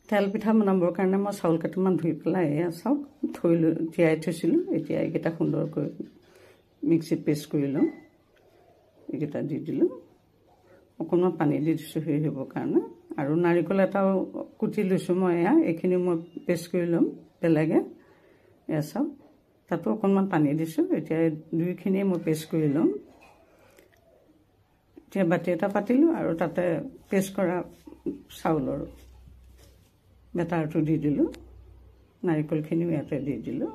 তেল পিঠা বনাবৰ কাৰণে মই চাউল কেইটামান ধুই পেলাই এয়া চাওক তিয়াই থৈছিলোঁ। এতিয়া এইকেইটা সুন্দৰকৈ মিক্সিত পেষ্ট কৰি লওঁ। এইকেইটা দি দিলোঁ। অকণমান পানী দি দিছোঁ হেৰি হ'বৰ কাৰণে। আৰু নাৰিকল এটাও কুটি লৈছোঁ মই। এইখিনি মই পেষ্ট কৰি ল'ম বেলেগে। এয়া চাওক তাতো অকণমান পানী দিছোঁ। এতিয়া দুইখিনিয়ে মই পেষ্ট কৰি ল'ম। এতিয়া বাতি এটা পাতিলোঁ আৰু তাতে পেষ্ট কৰা চাউলৰ বেটাৰটো দি দিলোঁ। নাৰিকলখিনিও ইয়াতে দি দিলোঁ।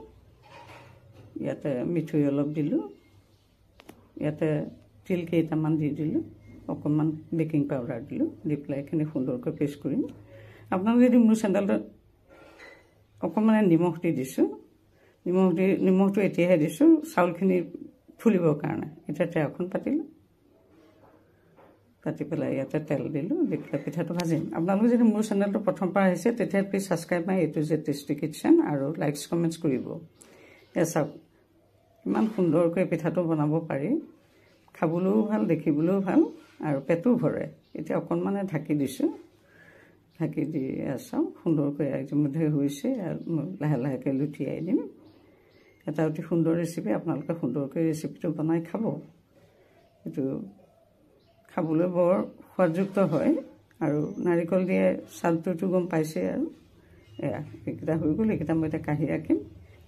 ইয়াতে মিঠৈ অলপ দিলোঁ। ইয়াতে তিল কেইটামান দি দিলোঁ। অকণমান বেকিং পাউডাৰ দিলোঁ। দি পেলাই এইখিনি সুন্দৰকৈ পেষ্ট কৰিম। আপোনালোকে যদি মোৰ চেনেলটোত অকণমান নিমখ দি দিছোঁ। নিমখটো এতিয়াহে দিছোঁ চাউলখিনি ফুলিবৰ কাৰণে। এতিয়া টেয়াখন পাতিলোঁ। পাতি পেলাই ইয়াতে তেল দিলোঁ। দি পেলাই পিঠাটো ভাজিম। আপোনালোকে যদি মোৰ চেনেলটো প্ৰথমবাৰ আহিছে তেতিয়া please subscribe my A to Z tasty kitchen আৰু লাইকছ কমেণ্টছ কৰিব। এয়া চাওক ইমান সুন্দৰকৈ পিঠাটো বনাব পাৰি। খাবলৈও ভাল, দেখিবলৈও ভাল আৰু পেটো ভৰে। এতিয়া অকণমান ঢাকি দিছোঁ। ঢাকি দি চাওক সুন্দৰকৈ ইতিমধ্যে হৈছে। লাহে লাহেকৈ লুটিয়াই দিম। এটা অতি সুন্দৰ ৰেচিপি। আপোনালোকে সুন্দৰকৈ ৰেচিপিটো বনাই খাব। এইটো খাবলৈ বৰ সোৱাদযুক্ত হয় আৰু নাৰিকল দিয়ে স্বাদটোতো গম পাইছে আৰু এয়া এইকেইটা হৈ গ'ল। এইকেইটা মই এতিয়া কাঢ়ি ৰাখিম।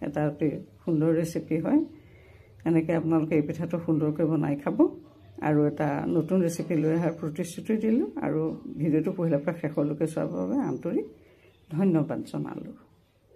এটা অতি সুন্দৰ ৰেচিপি হয়। এনেকৈ আপোনালোকে এই পিঠাটো সুন্দৰকৈ বনাই খাব। আৰু এটা নতুন ৰেচিপি লৈ অহাৰ প্ৰতিশ্ৰুতি দিলোঁ আৰু ভিডিঅ'টো পহিলাৰ পৰা শেষলৈকে চোৱাৰ বাবে আন্তৰিক ধন্যবাদ জনালোঁ।